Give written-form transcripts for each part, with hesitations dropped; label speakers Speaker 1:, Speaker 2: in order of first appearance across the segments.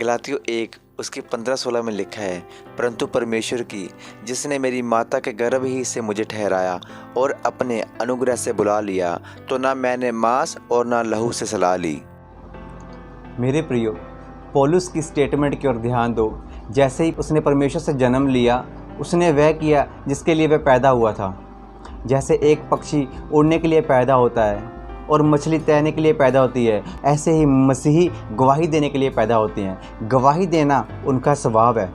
Speaker 1: गलातियों 1 उसकी 15-16 में लिखा है, परंतु परमेश्वर की जिसने मेरी माता के गर्भ ही से मुझे ठहराया और अपने अनुग्रह से बुला लिया, तो ना मैंने मांस और ना लहू से सलाह ली।
Speaker 2: मेरे प्रियो, पौलुस की स्टेटमेंट की ओर ध्यान दो। जैसे ही उसने परमेश्वर से जन्म लिया, उसने वह किया जिसके लिए वह पैदा हुआ था। जैसे एक पक्षी उड़ने के लिए पैदा होता है और मछली तैरने के लिए पैदा होती है, ऐसे ही मसीही गवाही देने के लिए पैदा होते हैं। गवाही देना उनका स्वभाव है।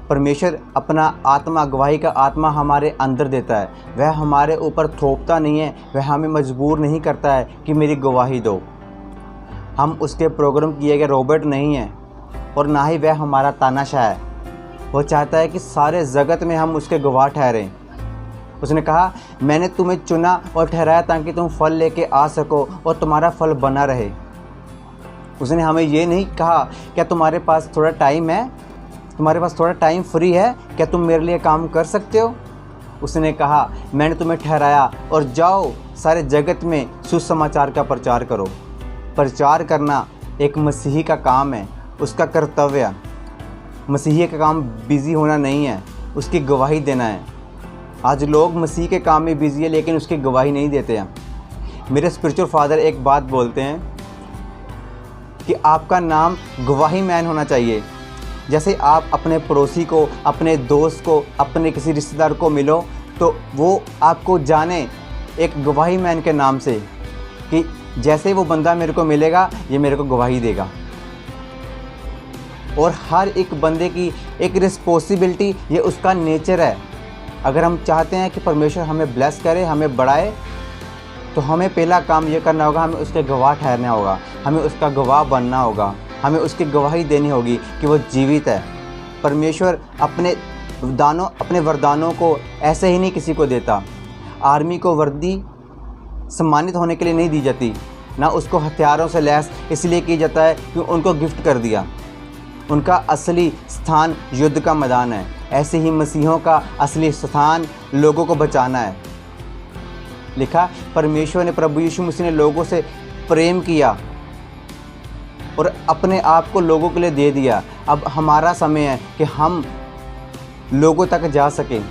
Speaker 2: परमेश्वर अपना आत्मा, गवाही का आत्मा हमारे अंदर देता है। वह हमारे ऊपर थोपता नहीं है, वह हमें मजबूर नहीं करता है कि मेरी गवाही दो। हम उसके प्रोग्राम किए गए रोबोट नहीं हैं और ना ही वह हमारा तानाशाह है। वो चाहता है कि सारे जगत में हम उसके गवाह ठहरें। उसने कहा, मैंने तुम्हें चुना और ठहराया ताकि तुम फल लेके आ सको और तुम्हारा फल बना रहे। उसने हमें ये नहीं कहा, क्या तुम्हारे पास थोड़ा टाइम है, तुम्हारे पास थोड़ा टाइम फ्री है, क्या तुम मेरे लिए काम कर सकते हो। उसने कहा, मैंने तुम्हें ठहराया और जाओ सारे जगत में सुसमाचार का प्रचार करो। प्रचार करना एक मसीही का काम है, उसका कर्तव्य है। मसीही का काम बिज़ी होना नहीं है, उसकी गवाही देना है। आज लोग मसीह के काम में बिज़ी है लेकिन उसकी गवाही नहीं देते हैं। मेरे स्पिरिचुअल फादर एक बात बोलते हैं कि आपका नाम गवाही मैन होना चाहिए। जैसे आप अपने पड़ोसी को, अपने दोस्त को, अपने किसी रिश्तेदार को मिलो तो वो आपको जाने एक गवाही मैन के नाम से, कि जैसे वो बंदा मेरे को मिलेगा ये मेरे को गवाही देगा। और हर एक बंदे की एक रिस्पॉन्सिबिलिटी, ये उसका नेचर है। अगर हम चाहते हैं कि परमेश्वर हमें ब्लेस करे, हमें बढ़ाए, तो हमें पहला काम ये करना होगा, हमें उसके गवाह ठहरना होगा, हमें उसका गवाह बनना होगा, हमें उसकी गवाही देनी होगी कि वो जीवित है। परमेश्वर अपने वरदानों को ऐसे ही नहीं किसी को देता। आर्मी को वर्दी सम्मानित होने के लिए नहीं दी जाती, ना उसको हथियारों से लैस इसलिए की जाता है कि उनको गिफ्ट कर दिया। उनका असली स्थान युद्ध का मैदान है। ऐसे ही मसीहों का असली स्थान लोगों को बचाना है। लिखा, परमेश्वर ने, प्रभु यीशु मसीह ने लोगों से प्रेम किया और अपने आप को लोगों के लिए दे दिया। अब हमारा समय है कि हम लोगों तक जा सकें।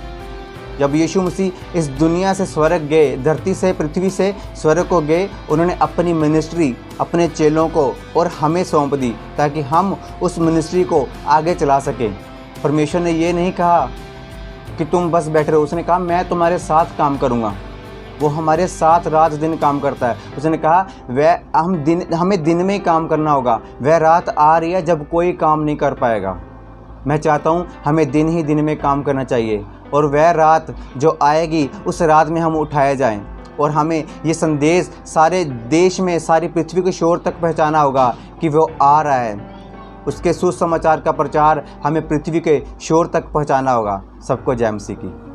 Speaker 2: जब यीशु मसीह इस दुनिया से स्वर्ग गए, धरती से, पृथ्वी से स्वर्ग को गए, उन्होंने अपनी मिनिस्ट्री अपने चेलों को और हमें सौंप दी ताकि हम उस मिनिस्ट्री को आगे चला सकें। परमेश्वर ने ये नहीं कहा कि तुम बस बैठे रहो, उसने कहा मैं तुम्हारे साथ काम करूँगा। वो हमारे साथ रात दिन काम करता है। उसने कहा हमें दिन में ही काम करना होगा। वह रात आ रही है जब कोई काम नहीं कर पाएगा। मैं चाहता हूँ हमें दिन ही दिन में काम करना चाहिए और वह रात जो आएगी उस रात में हम उठाए जाएं और हमें ये संदेश सारे देश में, सारी पृथ्वी के शोर तक पहुँचाना होगा कि वो आ रहा है। उसके सुसमाचार का प्रचार हमें पृथ्वी के शोर तक पहुँचाना होगा। सबको जय मसीह की।